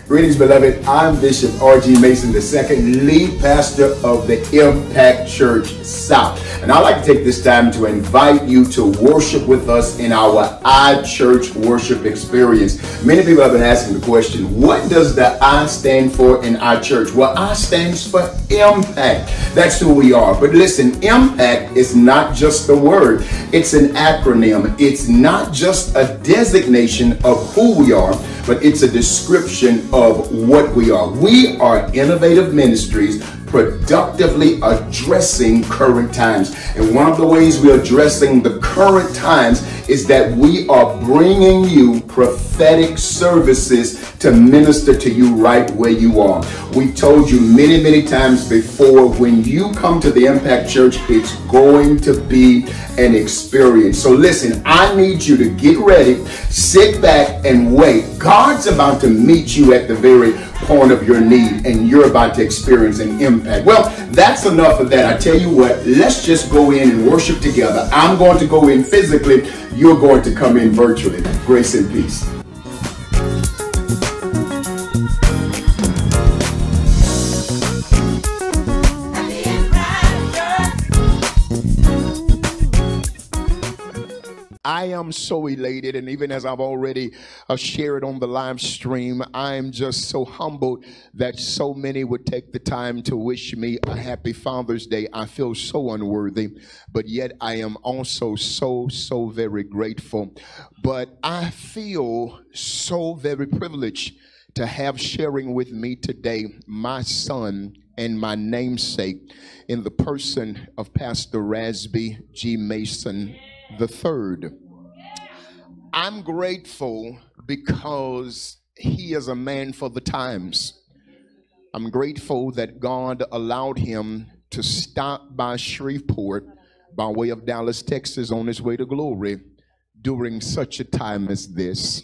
Greetings, beloved. I'm Bishop R.G. Mason II, lead pastor of the Impact Church South. And I'd like to take this time to invite you to worship with us in our iChurch worship experience. Many people have been asking the question, what does the I stand for in iChurch? Well, I stands for Impact. That's who we are. But listen, Impact is not just a word. It's an acronym. It's not just a designation of who we are, but it's a description of what we are. We are innovative ministries productively addressing current times. And one of the ways we're addressing the current times is that we are bringing you prophetic services to minister to you right where you are. We've told you many, many times before, when you come to the Impact Church, it's going to be an experience. So listen, I need you to get ready, sit back and wait. God's about to meet you at the very point of your need, and you're about to experience an impact. Well, that's enough of that. I tell you what, let's just go in and worship together. I'm going to go in physically. You're going to come in virtually. Grace and peace. I am so elated, and even as I've already shared on the live stream, I'm just so humbled that so many would take the time to wish me a happy Father's Day. I feel so unworthy, but yet I am also so very grateful. But I feel so very privileged to have sharing with me today my son and my namesake in the person of Pastor Rasby G. Mason III. I'm grateful because he is a man for the times. I'm grateful that God allowed him to stop by Shreveport by way of Dallas, Texas on his way to glory during such a time as this.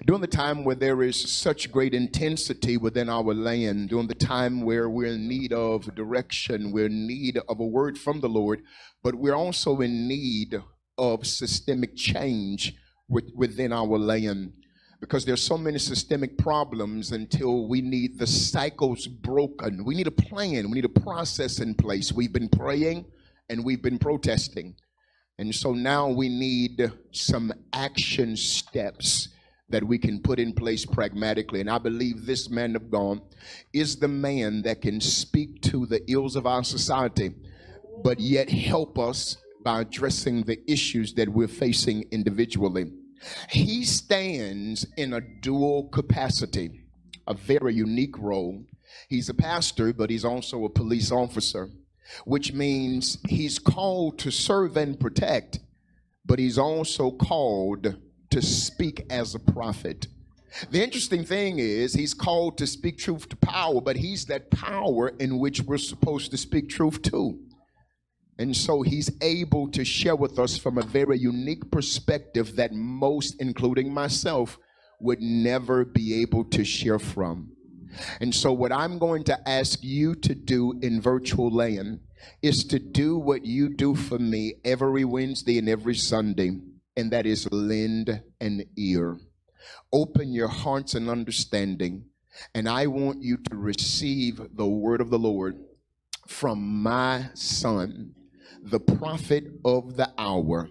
During the time where there is such great intensity within our land, during the time where we're in need of direction, we're in need of a word from the Lord, but we're also in need of systemic change within our land, because there's so many systemic problems. Until we need the cycles broken, we need a plan, we need a process in place. We've been praying and we've been protesting, and so now we need some action steps that we can put in place pragmatically. And I believe this man of God is the man that can speak to the ills of our society, but yet help us by addressing the issues that we're facing individually. He stands in a dual capacity, a very unique role. He's a pastor, but he's also a police officer, which means he's called to serve and protect, but he's also called to speak as a prophet. The interesting thing is he's called to speak truth to power, but he's that power in which we're supposed to speak truth to. And so he's able to share with us from a very unique perspective that most, including myself, would never be able to share from. And so what I'm going to ask you to do in virtual land is to do what you do for me every Wednesday and every Sunday, and that is lend an ear. Open your hearts and understanding, and I want you to receive the word of the Lord from my son, the prophet of the hour,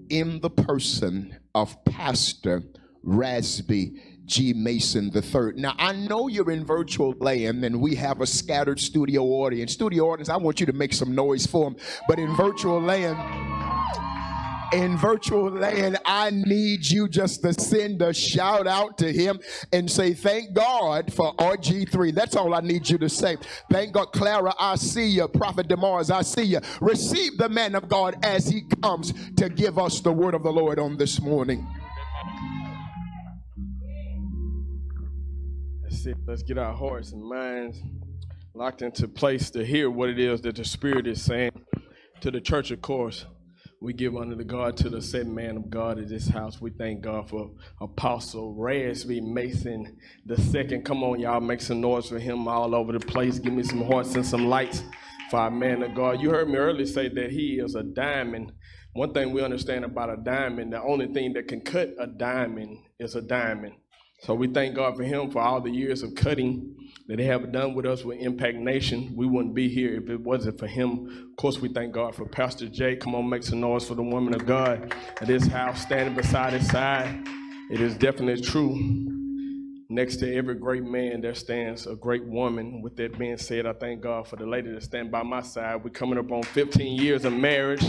in the person of Pastor Rasby G. Mason III. Now, I know you're in virtual land and we have a scattered studio audience. Studio audience, I want you to make some noise for them. But in virtual land, I need you just to send a shout out to him and say, thank God for RG3. That's all I need you to say. Thank God. Clara, I see you. Prophet Demars, I see you. Receive the man of God as he comes to give us the word of the Lord on this morning. That's it. Let's get our hearts and minds locked into place to hear what it is that the Spirit is saying to the church. Of course, we give honor to God, to the set man of God in this house. We thank God for Apostle Rasby Mason II. Come on, y'all, make some noise for him all over the place. Give me some hearts and some lights for our man of God. You heard me earlier say that he is a diamond. One thing we understand about a diamond, the only thing that can cut a diamond is a diamond. So we thank God for him for all the years of cutting that they have done with us with Impact Nation. We wouldn't be here if it wasn't for him. Of course, we thank God for Pastor Jay. Come on, make some noise for the woman of God at this house standing beside his side. It is definitely true. Next to every great man, there stands a great woman. With that being said, I thank God for the lady that stands by my side. We're coming up on 15 years of marriage.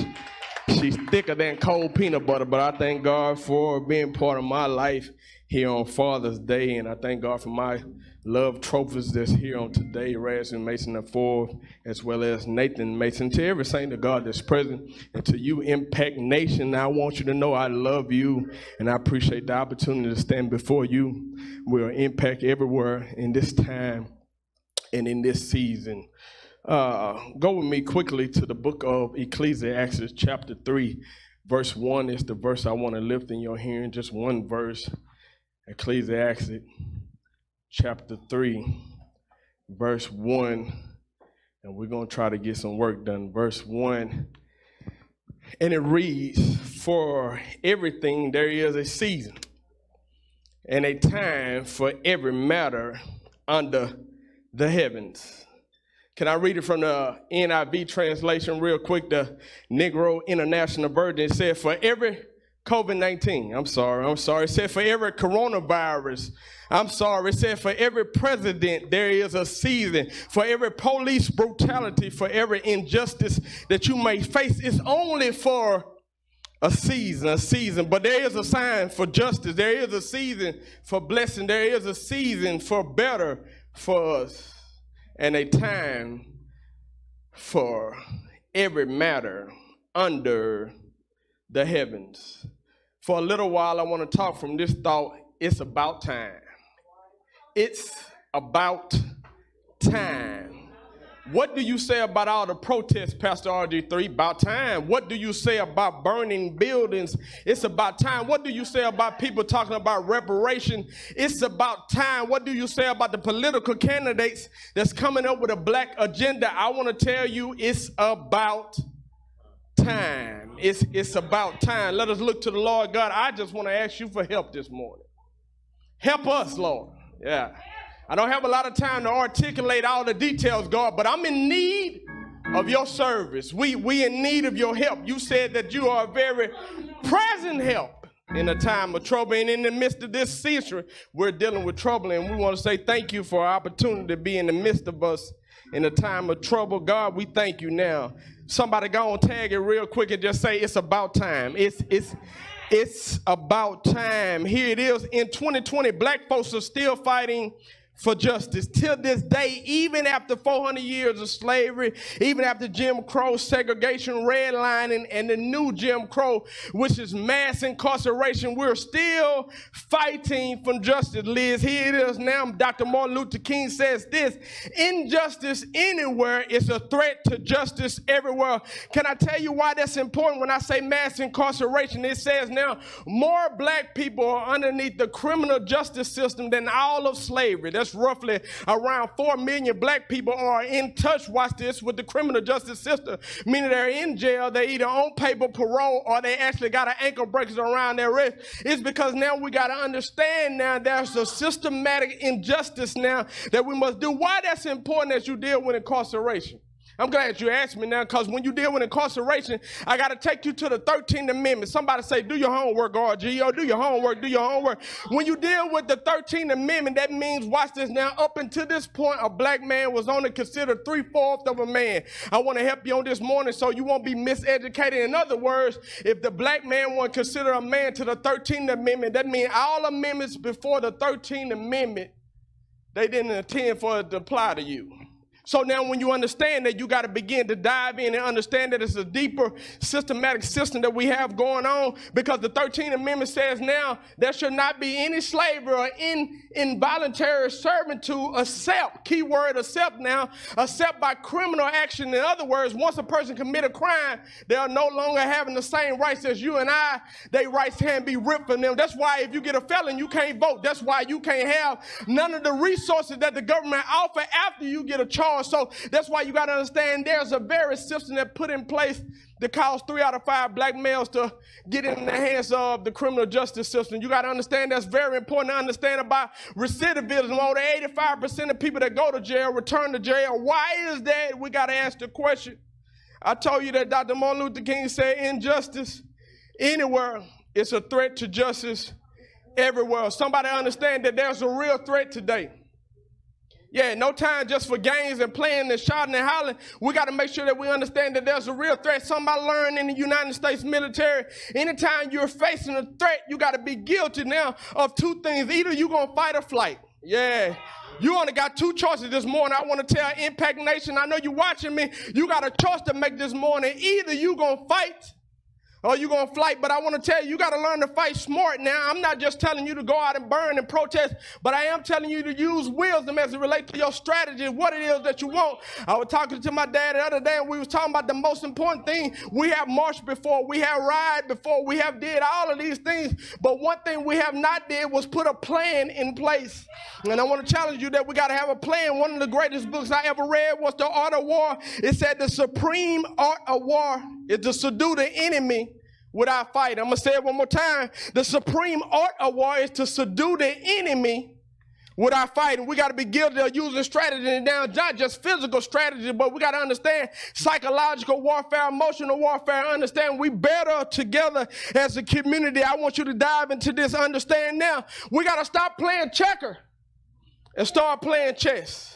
She's thicker than cold peanut butter, but I thank God for being part of my life here on Father's Day, and I thank God for my love trophies that's here on today, Rasby Mason IV, as well as Nathan Mason. To every saint of God that's present, and to you, Impact Nation, I want you to know I love you, and I appreciate the opportunity to stand before you. We'll impact everywhere in this time and in this season. Go with me quickly to the book of Ecclesiastes, chapter 3, verse 1 is the verse I want to lift in your hearing, just one verse. Ecclesiastes chapter 3, verse 1, and we're going to try to get some work done. Verse 1, and it reads, "For everything there is a season, and a time for every matter under the heavens." Can I read it from the NIV translation real quick, the Negro International Version? It said, for every COVID-19, I'm sorry. It said for every coronavirus, I'm sorry. It said for every president, there is a season. For every police brutality, for every injustice that you may face, it's only for a season. But there is a sign for justice. There is a season for blessing. There is a season for better for us. And a time for every matter under the heavens. For a little while, I want to talk from this thought. It's about time. It's about time. What do you say about all the protests, Pastor RG3? About time. What do you say about burning buildings? It's about time. What do you say about people talking about reparation? It's about time. What do you say about the political candidates that's coming up with a black agenda? I want to tell you, it's about time. It's about time. Let us look to the Lord God. I just want to ask you for help this morning. Help us, Lord. Yeah. I don't have a lot of time to articulate all the details, God, but I'm in need of your service. We in need of your help. You said that you are a very present help in a time of trouble. And in the midst of this season, we're dealing with trouble. And we want to say thank you for our opportunity to be in the midst of us in a time of trouble. God, we thank you now. Somebody go on, tag it real quick and just say it's about time. It's about time. Here it is. In 2020, black folks are still fighting for justice till this day, even after 400 years of slavery, even after Jim Crow, segregation, redlining, and the new Jim Crow, which is mass incarceration. We're still fighting for justice, Liz. Here it is now. Dr. Martin Luther King says this: injustice anywhere is a threat to justice everywhere. Can I tell you why that's important when I say mass incarceration? It says now more black people are underneath the criminal justice system than all of slavery. That's roughly around 4 million black people are in touch, watch this, with the criminal justice system, meaning they're in jail, they either on paper parole or they actually got an ankle bracelet around their wrist. It's because now we got to understand now there's a systematic injustice now that we must do. Why that's important as you deal with incarceration? I'm glad you asked me now, because when you deal with incarceration, I got to take you to the 13th Amendment. Somebody say, do your homework, RG. Do your homework. When you deal with the 13th Amendment, that means, watch this now, up until this point, a black man was only considered 3/4 of a man. I want to help you on this morning so you won't be miseducated. In other words, if the black man wasn't considered a man to the 13th Amendment, that means all amendments before the 13th Amendment, they didn't intend for it to apply to you. So now when you understand that, you got to begin to dive in and understand that it's a deeper systematic system that we have going on, because the 13th Amendment says now there should not be any slavery or involuntary servitude except, keyword except now, except by criminal action. In other words, once a person commit a crime, they are no longer having the same rights as you and I. Their rights can be ripped from them. That's why if you get a felon, you can't vote. That's why you can't have none of the resources that the government offer after you get a charge hard. So that's why you got to understand there's a very system that put in place that caused 3 out of 5 black males to get in the hands of the criminal justice system. You got to understand that's very important to understand about recidivism. More than 85% of people that go to jail return to jail. Why is that? We got to ask the question. I told you that Dr. Martin Luther King said injustice anywhere is a threat to justice everywhere. Somebody understand that there's a real threat today. Yeah, no time just for games and playing and shouting and hollering. We got to make sure that we understand that there's a real threat. Somebody learned in the United States military, anytime you're facing a threat, you got to be guilty now of 2 things. Either you're going to fight or flight. Yeah. You only got 2 choices this morning. I want to tell Impact Nation, I know you're watching me. You got a choice to make this morning. Either you're going to fight or you're going to flight. But I want to tell you, you got to learn to fight smart now. I'm not just telling you to go out and burn and protest, but I am telling you to use wisdom as it relates to your strategy, what it is that you want. I was talking to my dad the other day, and we was talking about the most important thing. We have marched before, we have ride before, we have did all of these things, but one thing we have not did was put a plan in place. And I want to challenge you that we got to have a plan. One of the greatest books I ever read was The Art of War. It said the supreme art of war is to subdue the enemy without fighting. I'm going to say it one more time. The supreme art of war is to subdue the enemy without fighting. We got to be guilty of using strategy, and now not just physical strategy, but we got to understand psychological warfare, emotional warfare. Understand we better together as a community. I want you to dive into this. Understand now, we got to stop playing checker and start playing chess.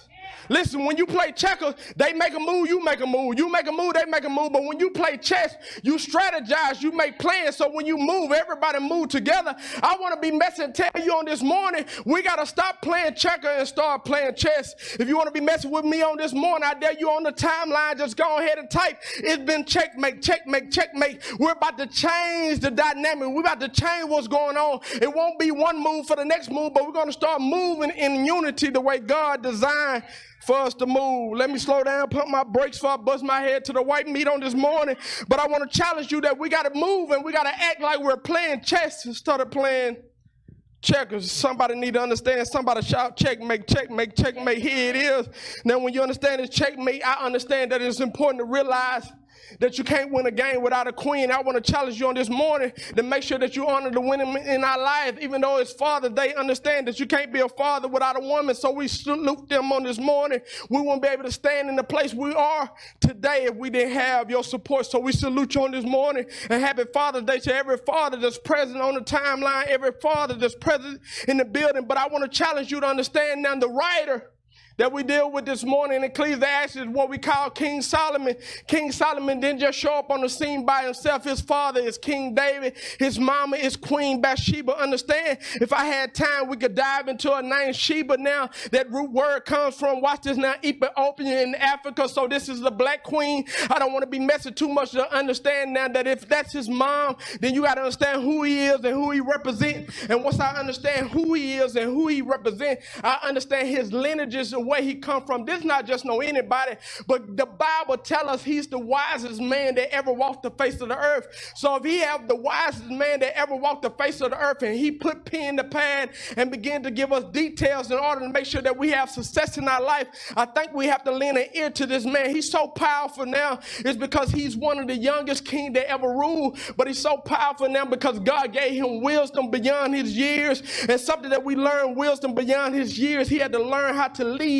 Listen, when you play checkers, they make a move, you make a move. You make a move, they make a move. But when you play chess, you strategize, you make plans. So when you move, everybody move together. I want to be messing and tell you on this morning, we got to stop playing checker and start playing chess. If you want to be messing with me on this morning, I dare you on the timeline, just go ahead and type. It's been checkmate, checkmate, checkmate. We're about to change the dynamic. We're about to change what's going on. It won't be one move for the next move, but we're going to start moving in unity the way God designed for us to move. Let me slow down, pump my brakes before I bust my head to the white meat on this morning. But I want to challenge you that we got to move and we got to act like we're playing chess instead of playing checkers. Somebody need to understand. Somebody shout checkmate, checkmate, checkmate. Here it is. Now, when you understand it's checkmate, I understand that it's important to realize that you can't win a game without a queen. I want to challenge you on this morning to make sure that you honor the women in our life. Even though it's Father's Day, understand that you can't be a father without a woman. So we salute them on this morning. We won't be able to stand in the place we are today if we didn't have your support. So we salute you on this morning, and happy Father's Day to every father that's present on the timeline, every father that's present in the building. But I want to challenge you to understand now the writer that we deal with this morning in Ecclesiastes is what we call King Solomon. King Solomon didn't just show up on the scene by himself. His father is King David. His mama is Queen Bathsheba. Understand, if I had time, we could dive into a name Sheba now. That root word comes from, watch this now, Ethiopia in Africa. So this is the black queen. I don't want to be messing too much to understand now that if that's his mom, then you got to understand who he is and who he represents. And once I understand who he is and who he represents, I understand his lineages and where he come from. This is not just no anybody, but the Bible tells us he's the wisest man that ever walked the face of the earth. So if he have the wisest man that ever walked the face of the earth, and he put pen to pad and began to give us details in order to make sure that we have success in our life, I think we have to lend an ear to this man. He's so powerful now. It's because he's one of the youngest kings that ever ruled, but he's so powerful now because God gave him wisdom beyond his years, and something that we learn wisdom beyond his years. He had to learn how to lead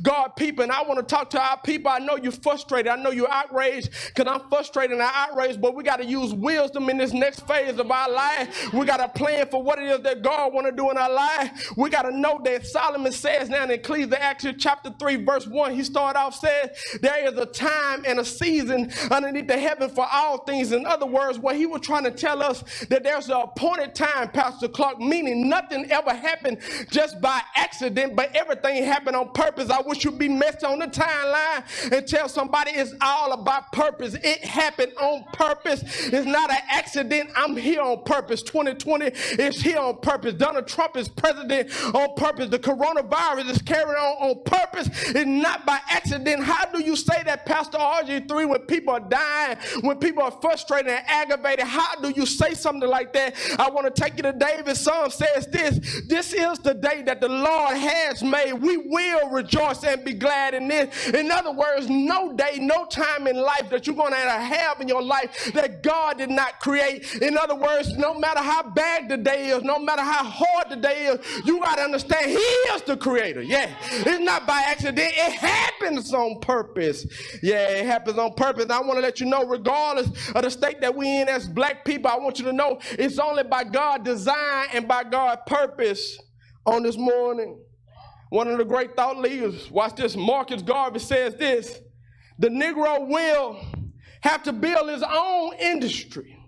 God people. And I want to talk to our people. I know you're frustrated. I know you're outraged, because I'm frustrated and outraged, but we got to use wisdom in this next phase of our life. We got to plan for what it is that God want to do in our life. We got to know that Solomon says now in Ecclesiastes chapter 3 verse 1, he started off saying there is a time and a season underneath the heaven for all things. In other words, what he was trying to tell us, that there's an appointed time, Pastor Clark, meaning nothing ever happened just by accident, but everything happened on purpose. I wish you'd be messed on the timeline and tell somebody it's all about purpose. It happened on purpose. It's not an accident. I'm here on purpose. 2020 is here on purpose. Donald Trump is president on purpose. The coronavirus is carried on purpose. It's not by accident. How do you say that, Pastor RG3, when people are dying, when people are frustrated and aggravated? How do you say something like that? I want to take you to David's Psalm says this is the day that the Lord has made. We will will rejoice and be glad in this. In other words, no day, no time in life that you're going to have in your life that God did not create. In other words, no matter how bad the day is, no matter how hard the day is, you got to understand He is the creator. Yeah, it's not by accident. It happens on purpose. Yeah, it happens on purpose. I want to let you know, regardless of the state that we in as black people, I want you to know it's only by God's design and by God's purpose. On this morning, one of the great thought leaders, watch this, Marcus Garvey says this: the Negro will have to build his own industry,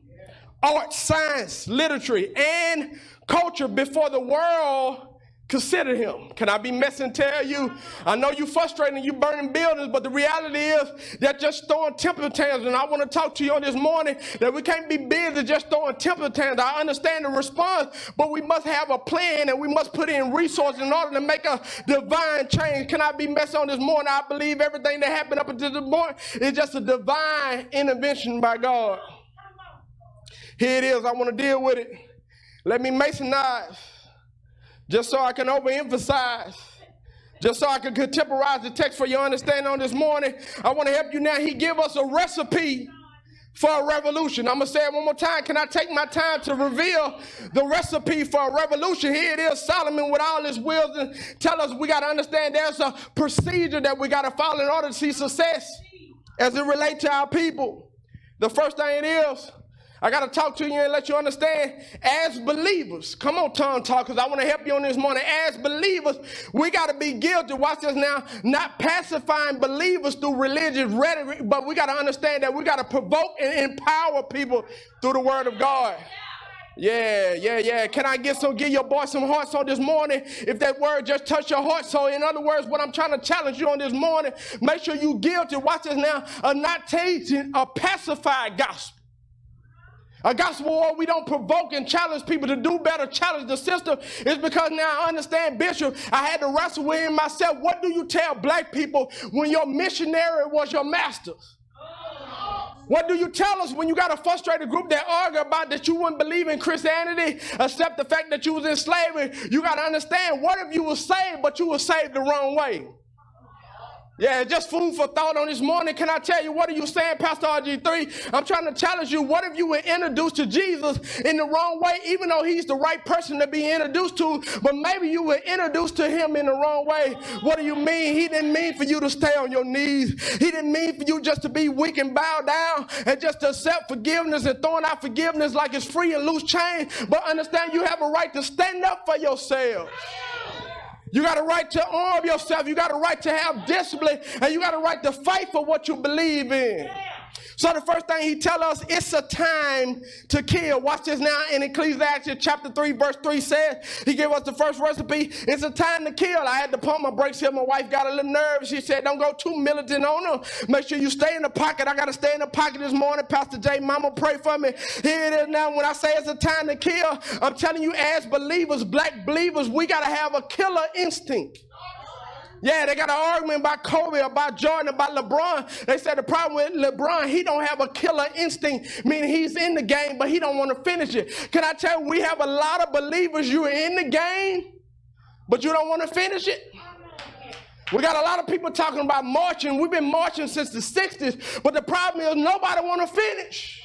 art, science, literature, and culture before the world consider him. Can I be messy and tell you? I know you frustrated and you burning buildings, but the reality is that just throwing temper tantrums. And I want to talk to you on this morning that we can't be busy just throwing temper tantrums. I understand the response, but we must have a plan and we must put in resources in order to make a divine change. Can I be messy on this morning? I believe everything that happened up until this morning is just a divine intervention by God. Here it is. I want to deal with it. Let me masonize, just so I can overemphasize, just so I can contemporize the text for your understanding on this morning. I want to help you now. He give us a recipe for a revolution. I'm going to say it one more time. Can I take my time to reveal the recipe for a revolution? Here it is, Solomon with all his wills, and tell us we got to understand there's a procedure that we got to follow in order to see success as it relates to our people. The first thing it is, I got to talk to you and let you understand, as believers, come on, tongue talkers, I want to help you on this morning. As believers, we got to be guilty, watch this now, not pacifying believers through religious rhetoric, but we got to understand that we got to provoke and empower people through the word of God. Yeah. Can I give your boy some hearts on this morning? If that word just touched your heart. So in other words, what I'm trying to challenge you on this morning, make sure you guilty, watch this now, of not teaching a pacified gospel. A gospel where we don't provoke and challenge people to do better, challenge the system, is because now I understand, Bishop, I had to wrestle with myself. What do you tell black people when your missionary was your master? What do you tell us when you got a frustrated group that argue about that you wouldn't believe in Christianity except the fact that you was in slavery? You got to understand, what if you were saved, but you were saved the wrong way? Yeah, just food for thought on this morning. Can I tell you, what are you saying, Pastor RG3? I'm trying to challenge you. What if you were introduced to Jesus in the wrong way, even though he's the right person to be introduced to, but maybe you were introduced to him in the wrong way? What do you mean? He didn't mean for you to stay on your knees. He didn't mean for you just to be weak and bow down and just to accept forgiveness and throwing out forgiveness like it's free and loose change. But understand, you have a right to stand up for yourself. You got a right to arm yourself. You got a right to have discipline. And you got a right to fight for what you believe in. So the first thing he tells us, it's a time to kill. Watch this now in Ecclesiastes chapter 3, verse 3 says, he gave us the first recipe. It's a time to kill. I had to pump my brakes here. My wife got a little nervous. She said, don't go too militant on her. Make sure you stay in the pocket. I got to stay in the pocket this morning. Pastor J, Mama, pray for me. Here it is now. When I say it's a time to kill, I'm telling you, as believers, black believers, we got to have a killer instinct. Yeah, they got an argument about Kobe, about Jordan, about LeBron. They said the problem with LeBron, he don't have a killer instinct, meaning he's in the game, but he don't want to finish it. Can I tell you, we have a lot of believers, you're in the game, but you don't want to finish it. We got a lot of people talking about marching. We've been marching since the 60s, but the problem is nobody want to finish.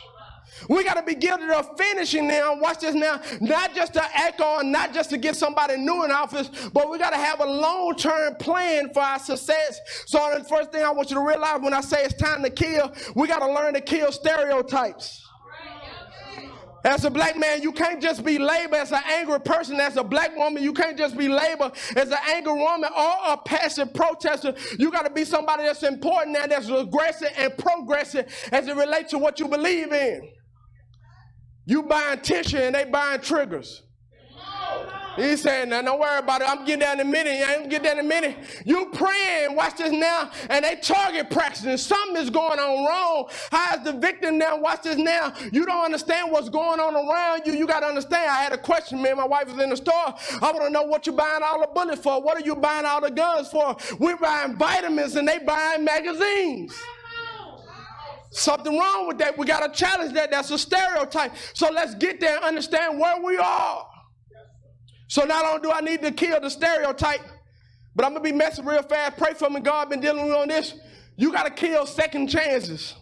We got to be guilty of finishing now. Watch this now. Not just to act on, not just to get somebody new in office, but we got to have a long-term plan for our success. So the first thing I want you to realize when I say it's time to kill, we got to learn to kill stereotypes. As a black man, you can't just be labeled as an angry person. As a black woman, you can't just be labeled as an angry woman or a passive protester. You got to be somebody that's important now, that's aggressive and progressive as it relates to what you believe in. You buying tissue and they buying triggers. He's saying, now don't worry about it. I'm getting that in a minute. I ain't get that in a minute. You praying, watch this now, and they target practicing. Something is going on wrong. How is the victim now? Watch this now. You don't understand what's going on around you. You got to understand. I had a question, man. My wife was in the store. I want to know what you buying all the bullets for. What are you buying all the guns for? We're buying vitamins and they buying magazines. Something wrong with that. We got to challenge that. That's a stereotype. So let's get there and understand where we are. So not only do I need to kill the stereotype, But I'm going to be messing real fast. Pray for me. God been dealing with me on this. You got to kill second chances.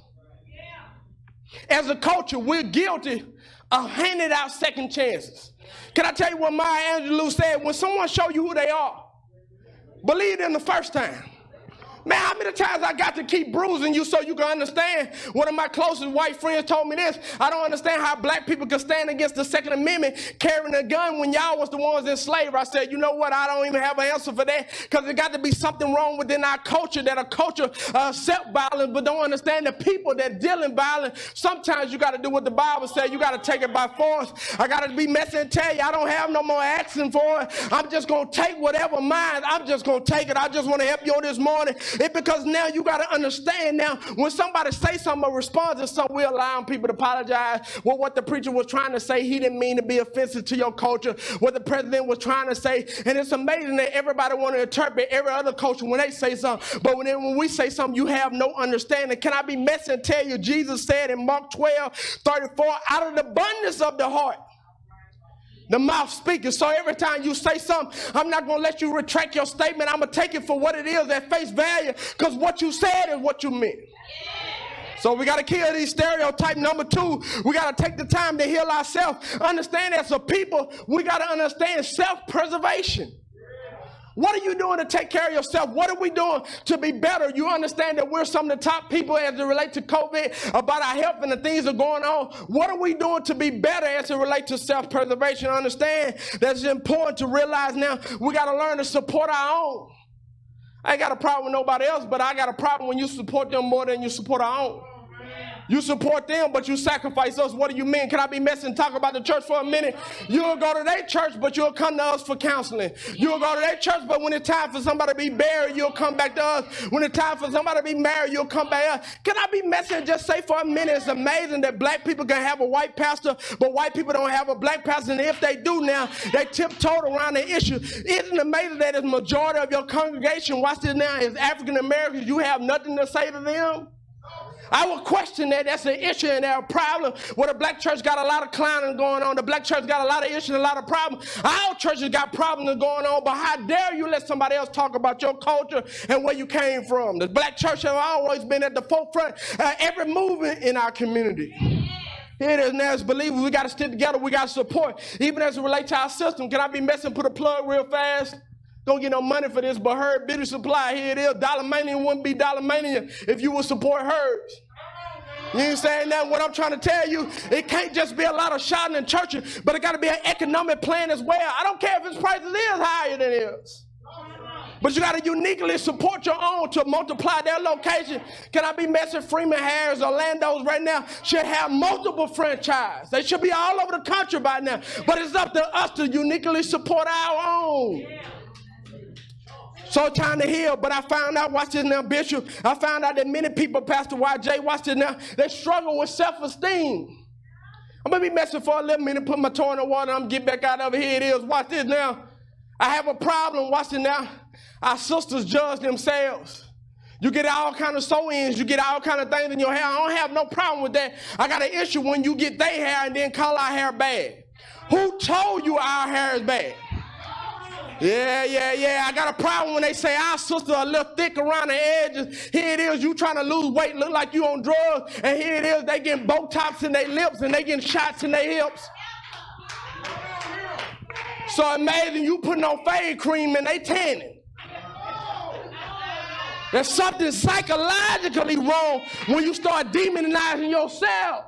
As a culture, we're guilty of handing out second chances. Can I tell you what Maya Angelou said? When someone show you who they are, believe them the first time. Man, how many times I got to keep bruising you so you can understand? One of my closest white friends told me this. I don't understand how black people can stand against the Second Amendment carrying a gun when y'all was the ones in slavery. I said, you know what? I don't even have an answer for that, because there got to be something wrong within our culture, that a culture accept violence but don't understand the people that deal in violence. Sometimes you got to do what the Bible says. You got to take it by force. I got to be messy and tell you I don't have no more action for it. I'm just going to take whatever mine. I'm just going to take it. I just want to help you on this morning. It's because now you got to understand now, when somebody say something or responds to something, we're allowing people to apologize. Well, what the preacher was trying to say, he didn't mean to be offensive to your culture. What the president was trying to say, and it's amazing that everybody want to interpret every other culture when they say something. But when we say something, you have no understanding. Can I be messy and tell you, Jesus said in Mark 12:34, out of the abundance of the heart, the mouth speaking. So every time you say something, I'm not going to let you retract your statement. I'm going to take it for what it is at face value, because what you said is what you meant. So we got to kill these stereotypes. Number two, we got to take the time to heal ourselves. Understand, as a people, we got to understand self-preservation. What are you doing to take care of yourself? What are we doing to be better? You understand that we're some of the top people as it relates to COVID, about our health and the things that are going on. What are we doing to be better as it relates to self-preservation? Understand that it's important to realize now we got to learn to support our own. I ain't got a problem with nobody else, but I got a problem when you support them more than you support our own. You support them, but you sacrifice us. What do you mean? Can I be messy and talk about the church for a minute? You'll go to their church, but you'll come to us for counseling. You'll go to their church, but when it's time for somebody to be buried, you'll come back to us. When it's time for somebody to be married, you'll come back to us. Can I be messy and just say for a minute, it's amazing that black people can have a white pastor, but white people don't have a black pastor. And if they do now, they tiptoed around the issue. Isn't it amazing that the majority of your congregation, watch this now, is African Americans? You have nothing to say to them? I would question that. That's an issue and a problem. Where the black church got a lot of clowning going on. The black church got a lot of issues and a lot of problems. Our churches got problems going on, but how dare you let somebody else talk about your culture and where you came from? The black church has always been at the forefront of every movement in our community. Here it is now as believers. We got to stick together. We got to support, even as it relates to our system. Can I be messy and put a plug real fast? Don't get no money for this, but Herb Beauty Supply, here it is. Dollar Mania wouldn't be Dollar Mania if you would support Herbs. You ain't saying that. What I'm trying to tell you, it can't just be a lot of shouting in churches, but it got to be an economic plan as well. I don't care if its prices is higher than it is. But you got to uniquely support your own to multiply their location. Can I be messing? Freeman Harris, Orlando's right now should have multiple franchises. They should be all over the country by now. But it's up to us to uniquely support our own. So time to heal, but I found out, watch this now, Bishop, I found out that many people, Pastor YJ, watch this now, they struggle with self-esteem. I'm going to be messing for a little minute, put my toe in the water, I'm going to get back out of it. Here it is, watch this now. I have a problem, watch it now. Our sisters judge themselves. You get all kind of sew-ins, you get all kind of things in your hair. I don't have no problem with that. I got an issue when you get their hair and then call our hair bad. Who told you our hair is bad? Yeah. I got a problem when they say our sister a little thick around the edges. Here it is, you trying to lose weight, look like you on drugs. And here it is, they getting Botox in their lips and they getting shots in their hips. So amazing, you putting on fade cream and they tanning. There's something psychologically wrong when you start demonizing yourself.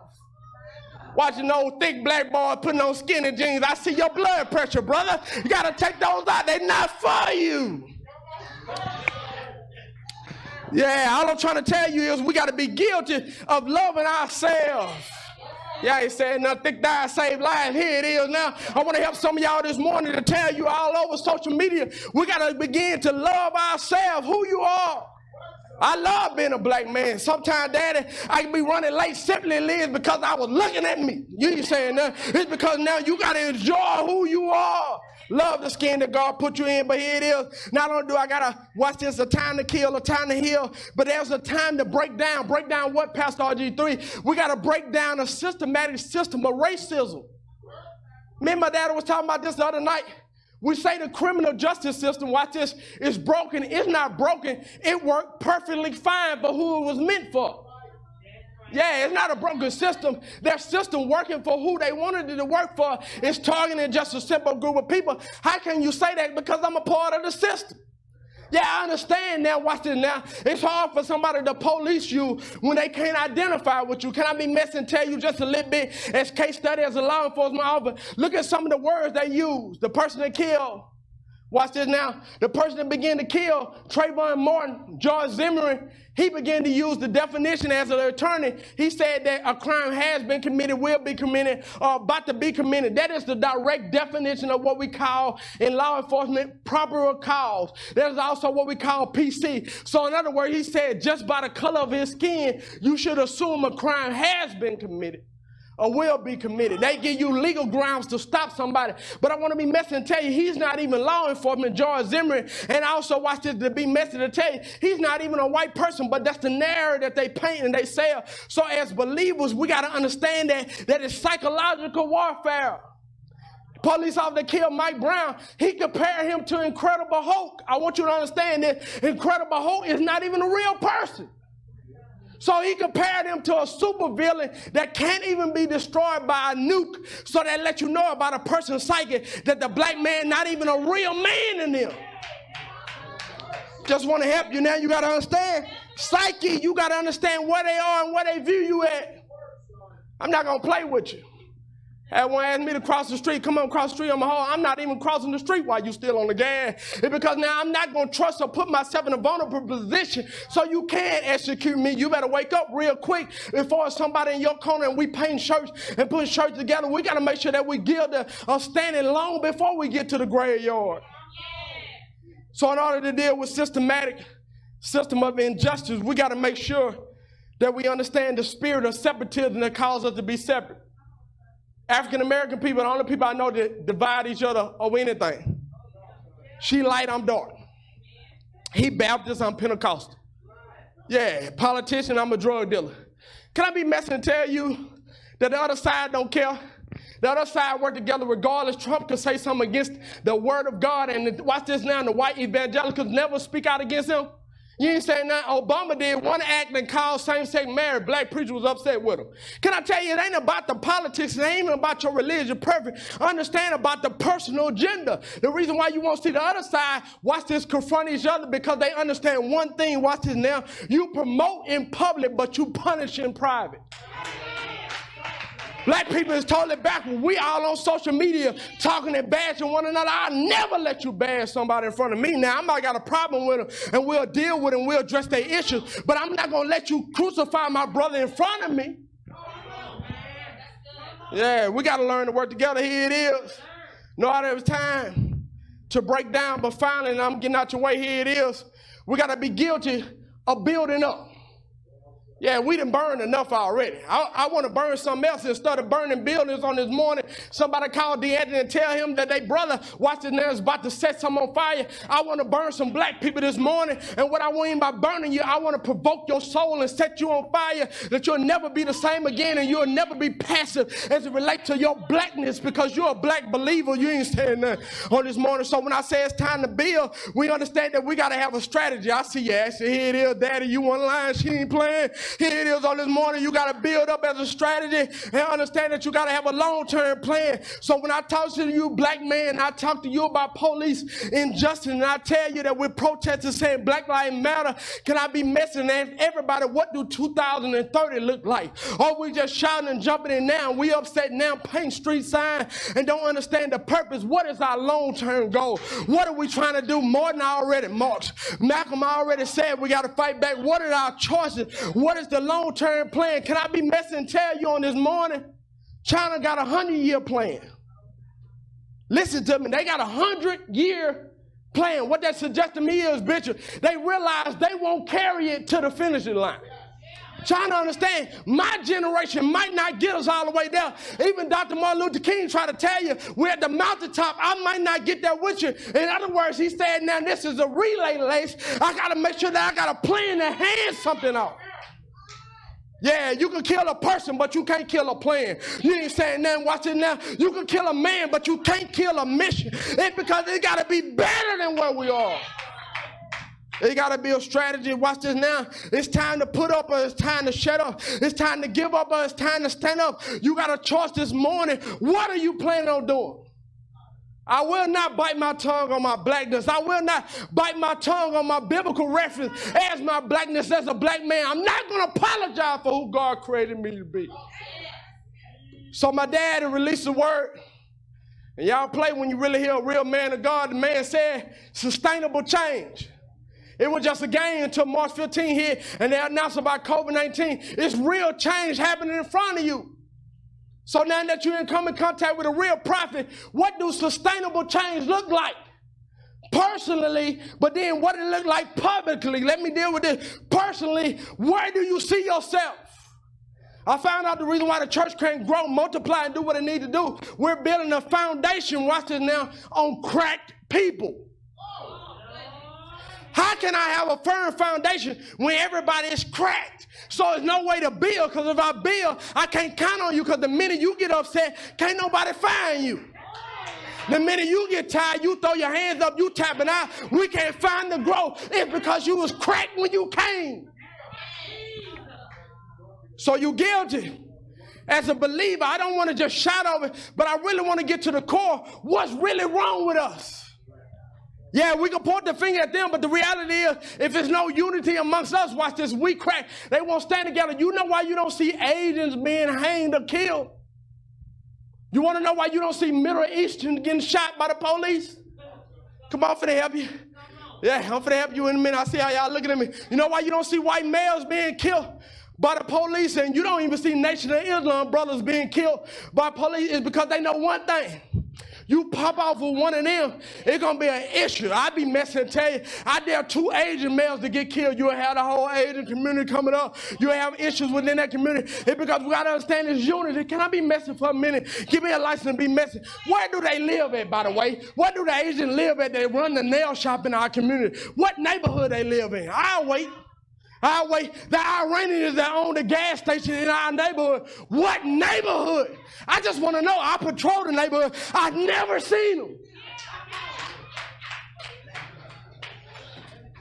Watching old thick black boy putting on skinny jeans. I see your blood pressure, brother. You got to take those out. They're not for you. Yeah, all I'm trying to tell you is we got to be guilty of loving ourselves. Yeah, he said, nothing thick diet save lives. Here it is now. I want to help some of y'all this morning to tell you all over social media, we got to begin to love ourselves, who you are. I love being a black man. Sometimes, Daddy, I can be running late simply, Liz, because I was looking at me. You ain't saying that. It's because now you got to enjoy who you are. Love the skin that God put you in, but here it is. Not only do I got to watch this, a time to kill, a time to heal, but there's a time to break down. Break down what, Pastor RG3? We got to break down a systematic system of racism. Me and my daddy was talking about this the other night. We say the criminal justice system, watch this, is broken. It's not broken. It worked perfectly fine for who it was meant for. Yeah, it's not a broken system. Their system working for who they wanted it to work for is targeting just a simple group of people. How can you say that? Because I'm a part of the system. Yeah, I understand now. Watch this now. It's hard for somebody to police you when they can't identify with you. Can I be messy and tell you just a little bit as case study as a law enforcement officer? Look at some of the words they use. The person that killed. Watch this now. The person that began to kill Trayvon Martin, George Zimmerman, he began to use the definition as an attorney. He said that a crime has been committed, will be committed, or about to be committed. That is the direct definition of what we call in law enforcement probable cause. There's also what we call PC. So in other words, he said just by the color of his skin, you should assume a crime has been committed or will be committed. They give you legal grounds to stop somebody. But I want to be messy and tell you, he's not even law enforcement, George Zimmerman. And I also watch this to be messy to tell you, he's not even a white person, but that's the narrative that they paint and they sell. So as believers, we got to understand that it's psychological warfare. Police officer killed Mike Brown. He compared him to Incredible Hulk. I want you to understand that Incredible Hulk is not even a real person. So he compared him to a supervillain that can't even be destroyed by a nuke. So that lets you know about a person's psyche that the black man not even a real man in them. Just want to help you now. You got to understand psyche. You got to understand where they are and where they view you at. I'm not going to play with you. Had one asked me to cross the street, come on, cross the street on my home. I'm not even crossing the street while you still on the gas. It's because now I'm not going to trust or put myself in a vulnerable position so you can't execute me. You better wake up real quick before somebody in your corner and we paint shirts and put shirts together. We got to make sure that we give a standing long before we get to the graveyard. So in order to deal with system of injustice, we got to make sure that we understand the spirit of separatism that causes us to be separate. African-American people, the only people I know that divide each other over anything. She light, I'm dark. He Baptist, I'm Pentecostal. Yeah, politician, I'm a drug dealer. Can I be messy and tell you that the other side don't care? The other side work together regardless. Trump could say something against the word of God, and watch this now, the white evangelicals never speak out against him. You ain't saying nothing. Obama did one act and called same-sex marriage. Black preacher was upset with him. Can I tell you, it ain't about the politics. It ain't even about your religious preference. Understand about the personal agenda. The reason why you won't see the other side, watch this, confront each other because they understand one thing. Watch this now. You promote in public, but you punish in private. Black people is totally backward. We all on social media talking and bashing one another. I'll never let you bash somebody in front of me. Now, I might got a problem with them, and we'll deal with them. We'll address their issues. But I'm not going to let you crucify my brother in front of me. Yeah, we got to learn to work together. Here it is. No, there was time to break down, but finally, and I'm getting out your way, here it is. We got to be guilty of building up. Yeah, we done burned enough already. I want to burn something else instead of burning buildings on this morning. Somebody called DeAnthony and tell him that their brother, watch this now, is about to set something on fire. I want to burn some black people this morning. And what I mean by burning you, I want to provoke your soul and set you on fire that you'll never be the same again and you'll never be passive as it relates to your blackness because you're a black believer. You ain't saying that on this morning. So when I say it's time to build, we understand that we got to have a strategy. I see you asking, here it is, Daddy, you one line, she ain't playing. Here it is on this morning. You got to build up as a strategy and understand that you got to have a long-term plan. So when I talk to you, black man, I talk to you about police injustice, and I tell you that we're protesting saying Black Lives Matter. Can I be messing and everybody, what do 2030 look like? Or we just shouting and jumping in now? We upset now, paint street sign and don't understand the purpose. What is our long-term goal? What are we trying to do? Martin already marched. Malcolm already said we got to fight back. What are our choices? What is the long-term plan? Can I be messy and tell you on this morning? China got a 100-year plan. Listen to me. They got a 100-year plan. What that suggests to me is, Bishop, they realize they won't carry it to the finishing line. Trying to understand, my generation might not get us all the way down. Even Dr. Martin Luther King tried to tell you, we're at the mountaintop. I might not get there with you. In other words, he said, now this is a relay race. I got to make sure that I got a plan to hand something off. Yeah, you can kill a person, but you can't kill a plan. You ain't saying nothing. Watch it now. You can kill a man, but you can't kill a mission. It's because it got to be better than where we are. It got to be a strategy. Watch this now. It's time to put up or it's time to shut up. It's time to give up or it's time to stand up. You got a choice this morning. What are you planning on doing? I will not bite my tongue on my blackness. I will not bite my tongue on my biblical reference as my blackness as a black man. I'm not going to apologize for who God created me to be. So my dad released the word. And y'all play when you really hear a real man of God. The man said sustainable change. It was just a game until March 15 hit and they announced about COVID-19. It's real change happening in front of you. So now that you're in contact with a real prophet, what do sustainable change look like? Personally, but then what it look like publicly? Let me deal with this. Personally, where do you see yourself? I found out the reason why the church can't grow, multiply, and do what it needs to do. We're building a foundation, watch this now, on cracked people. How can I have a firm foundation when everybody is cracked? So there's no way to build, because if I build, I can't count on you, because the minute you get upset, can't nobody find you. The minute you get tired, you throw your hands up, you tapping out, we can't find the growth. It's because you was cracked when you came. So you guilty. As a believer, I don't want to just shout over it, but I really want to get to the core. What's really wrong with us? Yeah, we can point the finger at them, but the reality is, if there's no unity amongst us, watch this, we crack. They won't stand together. You know why you don't see Asians being hanged or killed? You want to know why you don't see Middle Easterns getting shot by the police? Come on, I'm finna help you. Yeah, I'm finna help you in a minute. I see how y'all looking at me. You know why you don't see white males being killed by the police, and you don't even see Nation of Islam brothers being killed by police? It's because they know one thing. You pop off with one of them, it's going to be an issue. I be messing and tell you, I dare 2 Asian males to get killed. You'll have the whole Asian community coming up. You'll have issues within that community. It's because we got to understand this unity. Can I be messy for a minute? Give me a license to be messy. Where do they live at, by the way? Where do the Asians live at? They run the nail shop in our community. What neighborhood they live in? I'll wait. The Iranians that own the gas station in our neighborhood. What neighborhood? I just want to know. I patrol the neighborhood. I've never seen them.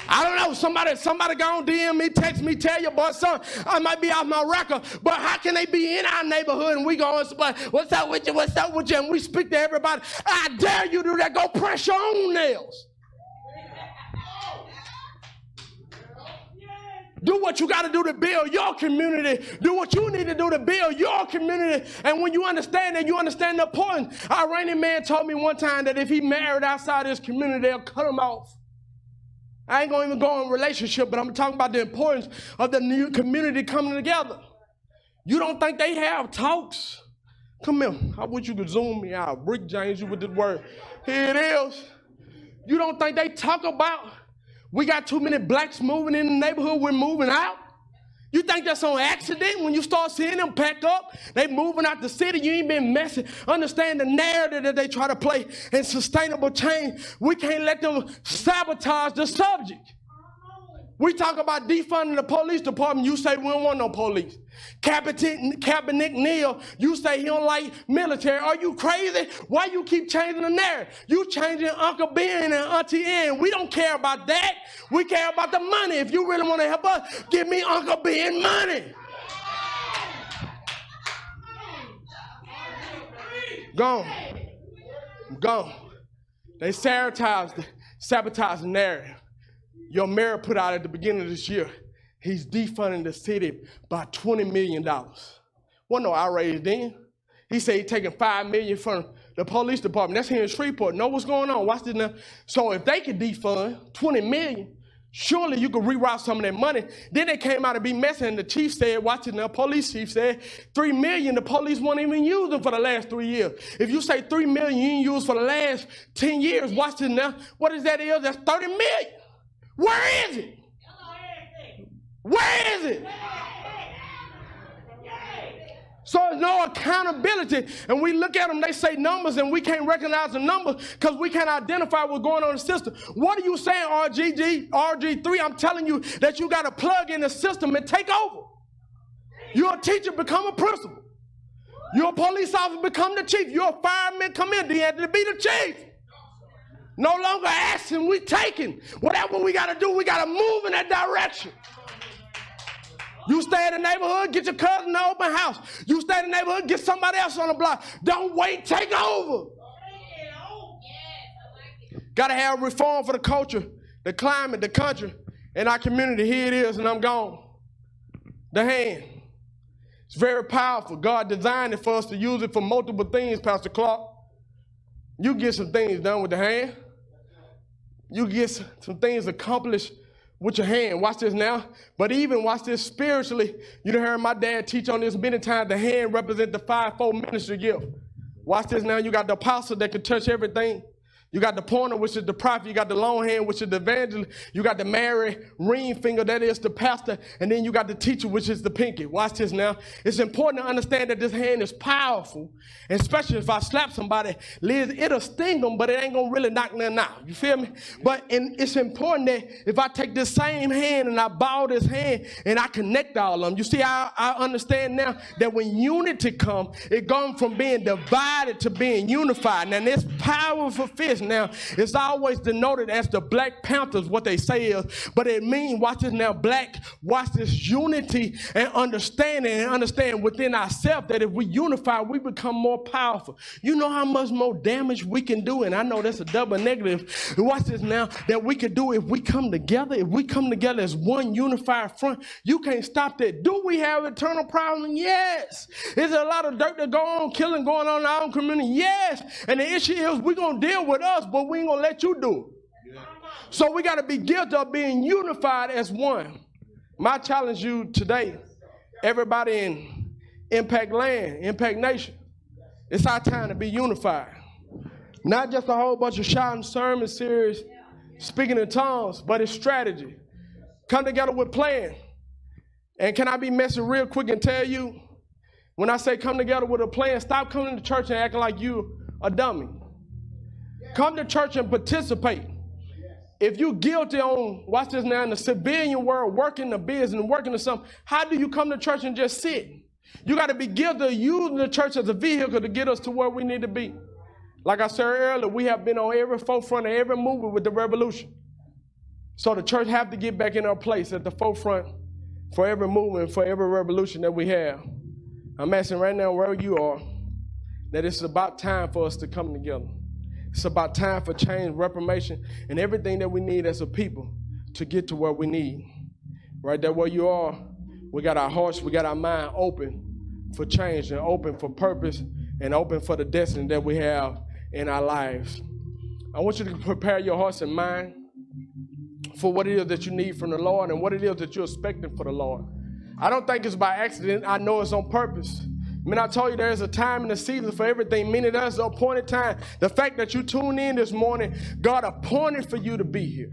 I don't know. Somebody go on DM me, text me, tell your boy, son, I might be off my record, but how can they be in our neighborhood and we go and say, what's up with you? What's up with you? And we speak to everybody. I dare you to do that. Go press your own nails. Do what you got to do to build your community. Do what you need to do to build your community. And when you understand that, you understand the importance. An Iranian man told me one time that if he married outside his community, they'll cut him off. I ain't going to even go in a relationship, but I'm talking about the importance of the new community coming together. You don't think they have talks? Come here. I wish you could zoom me out. Rick James, you with this word. Here it is. You don't think they talk about we got too many blacks moving in the neighborhood, we're moving out? You think that's on accident when you start seeing them pack up? They moving out the city, you ain't been messy. Understand the narrative that they try to play in sustainable change. We can't let them sabotage the subject. We talk about defunding the police department, you say we don't want no police. Kaepernick Neal, you say he don't like military. Are you crazy? Why you keep changing the narrative? You changing Uncle Ben and Auntie Ann. We don't care about that. We care about the money. If you really want to help us, give me Uncle Ben money. Gone. Gone. They sabotage the narrative. Your mayor put out at the beginning of this year, he's defunding the city by $20 million. Wasn't no outrage then. He said he's taking $5 million from the police department. That's here in Shreveport. Know what's going on? Watch this now. So if they could defund $20 million, surely you could reroute some of that money. Then they came out and be messy, and the chief said, watch it now, police chief said, $3 million, the police won't even use them for the last 3 years. If you say $3 million you ain't used for the last 10 years, watch it now. What is that? That's $30 million. Where is it? Where is it? So there's no accountability. And we look at them, they say numbers, and we can't recognize the numbers because we can't identify what's going on in the system. What are you saying, RG3? I'm telling you that you got to plug in the system and take over. You're a teacher, become a principal. You're a police officer, become the chief. You're a fireman, come in, you have to be the chief. No longer asking, we taking. Whatever we got to do, we got to move in that direction. You stay in the neighborhood, get your cousin in the open house. You stay in the neighborhood, get somebody else on the block. Don't wait, take over. Got to have reform for the culture, the climate, the country, and our community. Here it is, and I'm gone. The hand. It's very powerful. God designed it for us to use it for multiple things, Pastor Clark. You get some things done with the hand. You get some things accomplished with your hand. Watch this now. But even watch this spiritually. You done heard my dad teach on this many times. The hand represents the fivefold ministry gift. Watch this now. You got the apostle that can touch everything. You got the pointer, which is the prophet. You got the long hand, which is the evangelist. You got the Mary ring finger, that is the pastor. And then you got the teacher, which is the pinky. Watch this now. It's important to understand that this hand is powerful. And especially if I slap somebody, Liz, it'll sting them, but it ain't going to really knock them out. You feel me? But it's important that if I take this same hand and I ball this hand and I connect all of them, you see, I understand now that when unity comes, it goes from being divided to being unified. Now, this powerful fist now, it's always denoted as the Black Panthers, what they say is, but it means, watch this now, black, watch this unity and understand within ourselves that if we unify, we become more powerful. You know how much more damage we can do, and I know that's a double negative. Watch this now, that we can do if we come together. If we come together as one unified front, you can't stop that. Do we have eternal problems? Yes. Is there a lot of dirt that go on, killing going on in our own community? Yes. And the issue is we're going to deal with us, but we ain't going to let you do it. Yeah. So we got to be guilty of being unified as one. My challenge you today, everybody in Impact Land, Impact Nation, it's our time to be unified. Not just a whole bunch of shouting sermon series, speaking in tongues, but it's strategy. Come together with plan. And can I be messy real quick and tell you, when I say come together with a plan, stop coming to church and acting like you a dummy. Come to church and participate. If you're guilty on, watch this now, in the civilian world, working the business, working to something, how do you come to church and just sit? You got to be guilty of using the church as a vehicle to get us to where we need to be. Like I said earlier, we have been on every forefront of every movement with the revolution. So the church have to get back in our place at the forefront for every movement, for every revolution that we have. I'm asking right now where you are, that it's about time for us to come together. It's about time for change, reformation, and everything that we need as a people to get to where we need. Right there where you are, we got our hearts, we got our mind open for change and open for purpose and open for the destiny that we have in our lives. I want you to prepare your hearts and mind for what it is that you need from the Lord and what it is that you're expecting for the Lord. I don't think it's by accident. I know it's on purpose. I told you there's a time and a season for everything, meaning there's an appointed time. The fact that you tuned in this morning, God appointed for you to be here.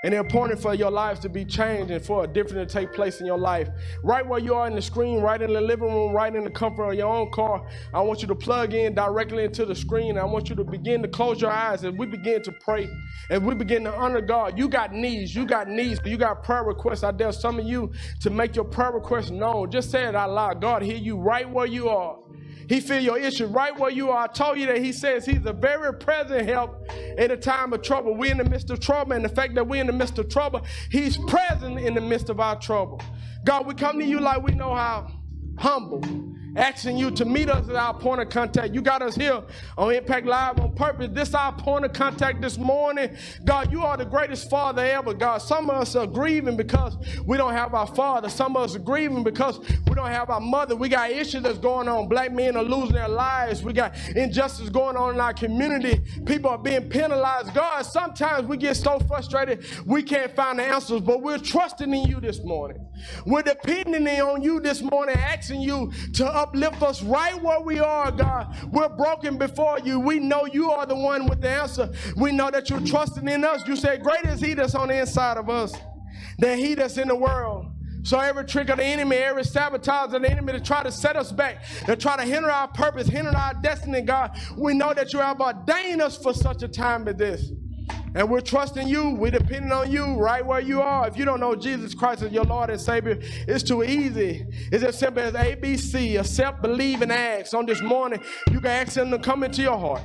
And appointed for your lives to be changed and for a difference to take place in your life. Right where you are in the screen, right in the living room, right in the comfort of your own car, I want you to plug in directly into the screen. I want you to begin to close your eyes as we begin to pray, as we begin to honor God. You got needs, you got prayer requests. I dare some of you to make your prayer requests known. Just say it out loud. God hear you right where you are. He feel your issue right where you are. I told you that he says he's a very present help in a time of trouble. We're in the midst of trouble, and the fact that we're in the midst of trouble, he's present in the midst of our trouble. God, we come to you like we know how, humble, asking you to meet us at our point of contact. You got us here on Impact Live on purpose. This is our point of contact this morning. God, you are the greatest father ever, God. Some of us are grieving because we don't have our father. Some of us are grieving because we don't have our mother. We got issues that's going on. Black men are losing their lives. We got injustice going on in our community. People are being penalized. God, sometimes we get so frustrated we can't find the answers, but we're trusting in you this morning. We're depending on you this morning, asking you to uplift us right where we are, God. We're broken before you. We know you are the one with the answer. We know that you're trusting in us. You said, greater is he that's on the inside of us than he that's in the world. So every trick of the enemy, every sabotage of the enemy to try to set us back, to try to hinder our purpose, hinder our destiny, God, we know that you have ordained us for such a time as this. And we're trusting you. We're depending on you right where you are. If you don't know Jesus Christ as your Lord and Savior, it's too easy. It's as simple as ABC, accept, believe, and ask. On this morning, you can ask him to come into your heart.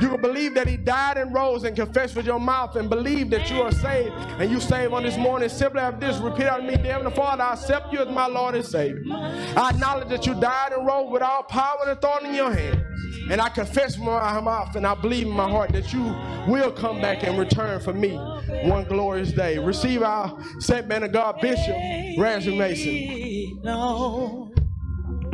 You can believe that he died and rose and confess with your mouth and believe that you are saved. And you saved on this morning. Simply after this, repeat after me, dear Heavenly Father, I accept you as my Lord and Savior. I acknowledge that you died and rose with all power and authority in your hand. And I confess with my mouth and I believe in my heart that you will come back and return for me one glorious day. Receive our saint man of God, Bishop Rasby Mason.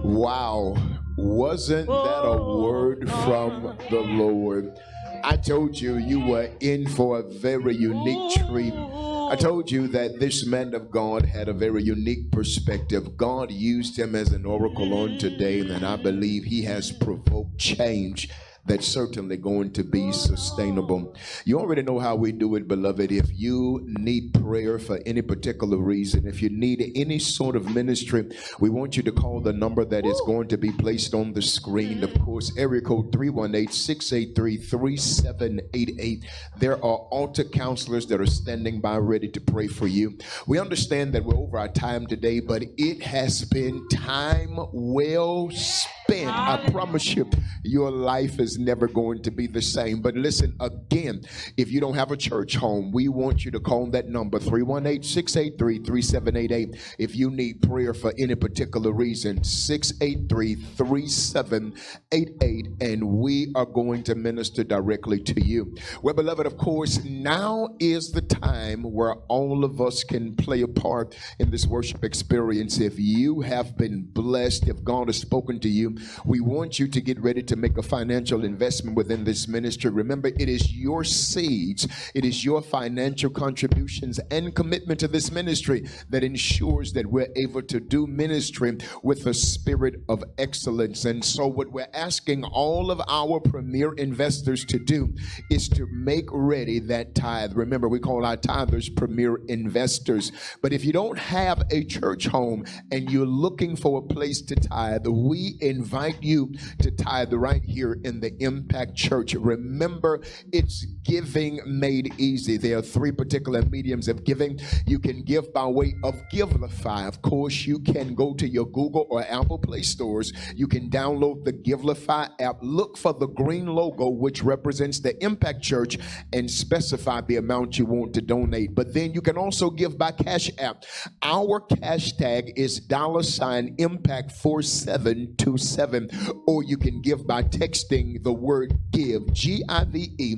Wow. Wasn't that a word from the Lord? I told you you were in for a very unique treat. I told you that this man of God had a very unique perspective. God used him as an oracle on today, and I believe he has provoked change that's certainly going to be sustainable. You already know how we do it, beloved. If you need prayer for any particular reason, if you need any sort of ministry, we want you to call the number that is going to be placed on the screen. Of course, area code 318-683-3788. There are altar counselors that are standing by ready to pray for you. We understand that we're over our time today, but it has been time well spent. I promise you, your life is never going to be the same. But listen, again, if you don't have a church home, we want you to call that number, 318-683-3788. If you need prayer for any particular reason, 683-3788, and we are going to minister directly to you. Well, beloved, of course, now is the time where all of us can play a part in this worship experience. If you have been blessed, if God has spoken to you, we want you to get ready to make a financial investment within this ministry. Remember, it is your seeds, it is your financial contributions and commitment to this ministry that ensures that we're able to do ministry with a spirit of excellence. And so what we're asking all of our premier investors to do is to make ready that tithe. Remember, we call our tithers premier investors. But if you don't have a church home and you're looking for a place to tithe, we invite you to tithe right here in the Impact Church. Remember, it's giving made easy. There are three particular mediums of giving. You can give by way of Givelify. Of course, you can go to your Google or Apple Play stores. You can download the Givelify app. Look for the green logo, which represents the Impact Church, and specify the amount you want to donate. But then you can also give by Cashapp. Our cash tag is $Impact4727, or you can give by texting the word give, G-I-V-E,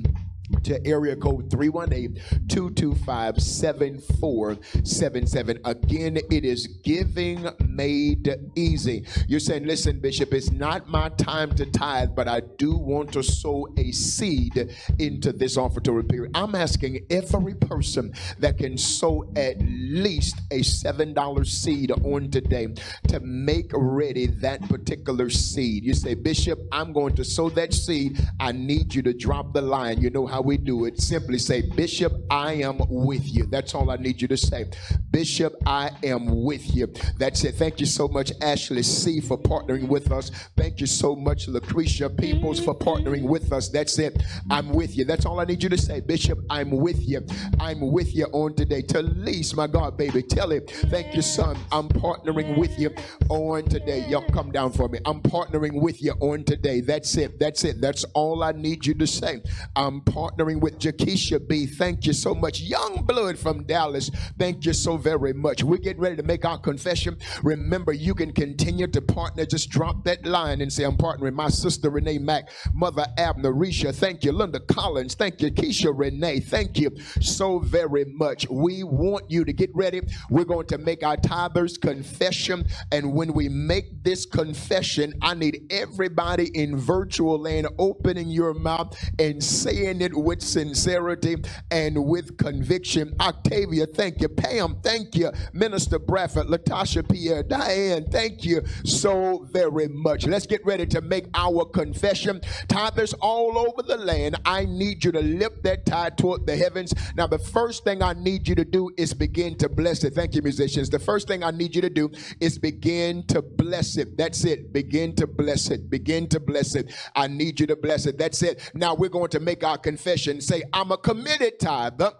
to area code 318-225-7477. Again, it is giving made easy. You're saying, listen, Bishop, it's not my time to tithe, but I do want to sow a seed into this offertory period. I'm asking every person that can sow at least a $7 seed on today to make ready that particular seed. You say, Bishop, I'm going to sow that seed. I need you to drop the line. You know how we do it. Simply say, Bishop, I am with you. That's all I need you to say. Bishop, I am with you. That's it. Thank you so much, Ashley C., for partnering with us. Thank you so much, Lucretia Peoples, for partnering with us. That's it. I'm with you. That's all I need you to say. Bishop, I'm with you. I'm with you on today. Talise, my God, baby, tell him, thank you, son. I'm partnering with you on today. Y'all come down for me. I'm partnering with you on today. That's it. That's it. That's all I need you to say. I'm partnering with Jakesha B. Thank you so much. Young blood from Dallas. Thank you so very much. We're getting ready to make our confession. Remember, you can continue to partner. Just drop that line and say, I'm partnering. My sister Renee Mack, Mother Abner, Risha, thank you. Linda Collins, thank you. Keisha Renee, thank you so very much. We want you to get ready. We're going to make our tithers confession. And when we make this confession, I need everybody in virtual land opening your mouth and saying it with sincerity and with conviction. Octavia, thank you. Pam, thank you. Minister Bradford, Latasha Pierre, Diane, thank you so very much. Let's get ready to make our confession. Tithers all over the land, I need you to lift that tithe toward the heavens. Now, the first thing I need you to do is begin to bless it. Thank you, musicians. The first thing I need you to do is begin to bless it. That's it. Begin to bless it. Begin to bless it. I need you to bless it. That's it. Now, we're going to make our confession. Say, I'm a committed tither.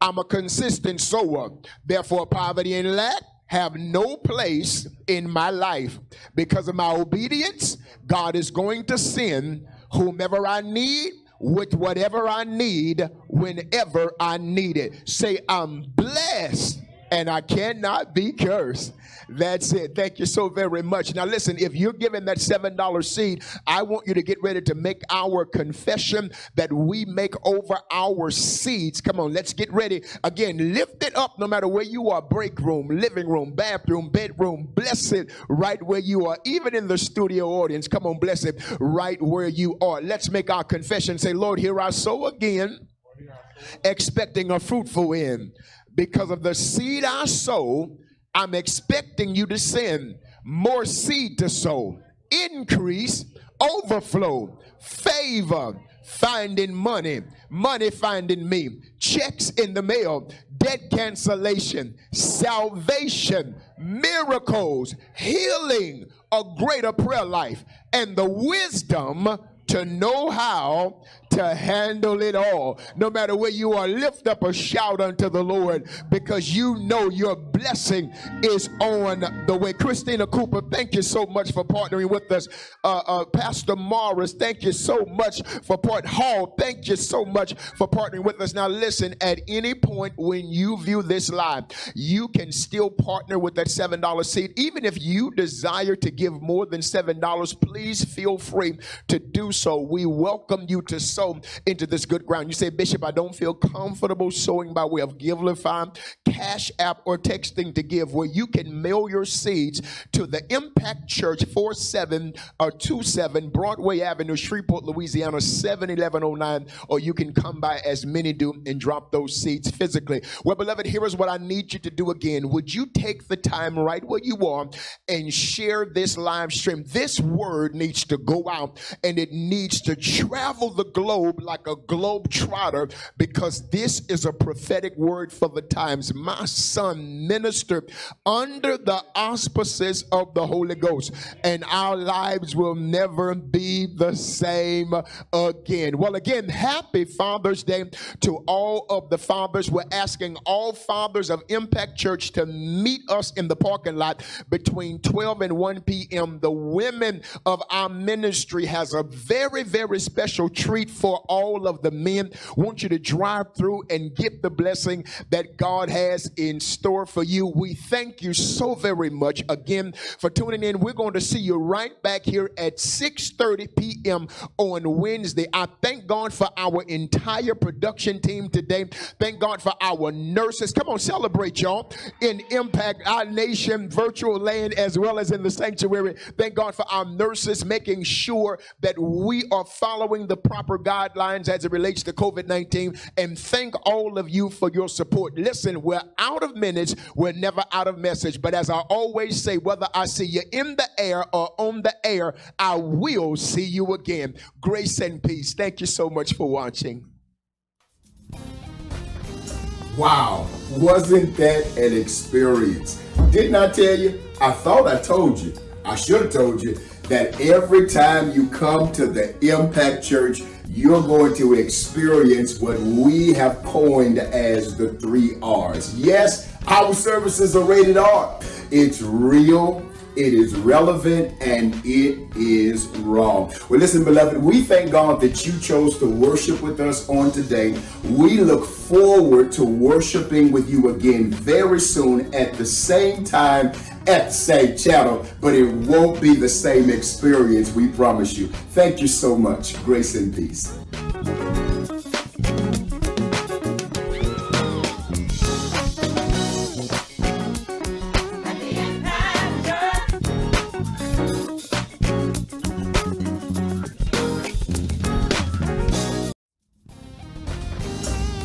I'm a consistent sower. Therefore, poverty and lack have no place in my life. Because of my obedience, God is going to send whomever I need with whatever I need whenever I need it. Say, I'm blessed and I cannot be cursed. That's it. Thank you so very much. Now listen, if you're giving that $7 seed, I want you to get ready to make our confession that we make over our seeds. Come on, let's get ready. Again, lift it up no matter where you are. Break room, living room, bathroom, bedroom. Bless it right where you are. Even in the studio audience, come on, bless it right where you are. Let's make our confession. Say, Lord, here I sow again, expecting a fruitful end. Because of the seed I sow, I'm expecting you to send more seed to sow, increase, overflow, favor, finding money, money finding me, checks in the mail, debt cancellation, salvation, miracles, healing, a greater prayer life, and the wisdom to know how to handle it all. No matter where you are, lift up a shout unto the Lord, because you know your blessing is on the way. Christina Cooper, thank you so much for partnering with us. Pastor Morris, thank you so much for Hall, thank you so much for partnering with us. Now listen, at any point when you view this live, you can still partner with that $7 seed. Even if you desire to give more than $7, please feel free to do so. We welcome you to sow into this good ground. You say, Bishop, I don't feel comfortable sowing by way of Givelify, Cashapp, or texting to give, where you can mail your seeds to the Impact Church, 4727 Broadway Avenue, Shreveport, Louisiana, 71109, or you can come by, as many do, and drop those seeds physically. Well, beloved, here is what I need you to do again. Would you take the time right where you are and share this live stream? This word needs to go out, and it needs to travel the globe like a globe trotter, because this is a prophetic word for the times. My son ministered under the auspices of the Holy Ghost, and our lives will never be the same again. Well, again, happy Father's Day to all of the fathers. We're asking all fathers of Impact Church to meet us in the parking lot between 12 and 1 p.m. The women of our ministry has a very, very special treat for all of the men. I want you to drive through and get the blessing that God has in store for you. We thank you so very much again for tuning in. We're going to see you right back here at 6:30 p.m. on Wednesday. I thank God for our entire production team today. Thank God for our nurses. Come on, celebrate, y'all, in Impact, our nation, virtual land, as well as in the sanctuary. Thank God for our nurses making sure that we are following the proper guidelines as it relates to COVID-19, and thank all of you for your support. Listen, we're out of minutes, we're never out of message, but as I always say, whether I see you in the air or on the air, I will see you again. Grace and peace. Thank you so much for watching. Wow, wasn't that an experience? Didn't I tell you? I thought I told you. I should have told you that every time you come to the Impact Church, you're going to experience what we have coined as the 3 R's. Yes, our services are rated R. It's real, it is relevant, and it is raw. Well, listen, beloved, we thank God that you chose to worship with us on today. We look forward to worshiping with you again very soon at the same time, at the same channel, but it won't be the same experience, we promise you. Thank you so much. Grace and peace.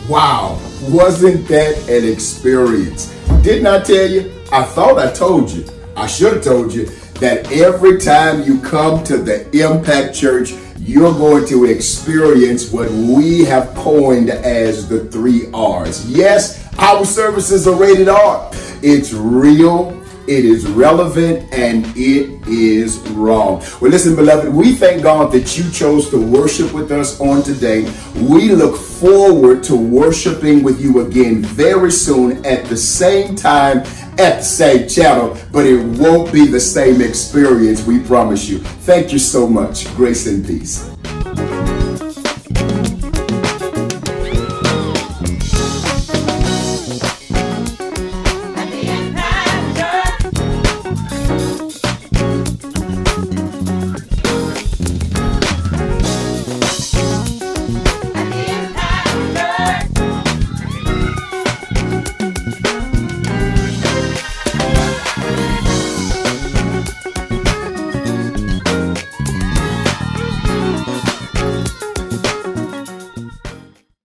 Wow, wasn't that an experience? Didn't I tell you? I thought I told you. I should have told you that every time you come to the Impact Church, you're going to experience what we have coined as the 3 R's. Yes, our services are rated R. It's real, it is relevant, and it is raw. Well, listen, beloved, we thank God that you chose to worship with us on today. We look forward to worshiping with you again very soon at the same time, at the same channel, but it won't be the same experience, we promise you. Thank you so much. Grace and peace.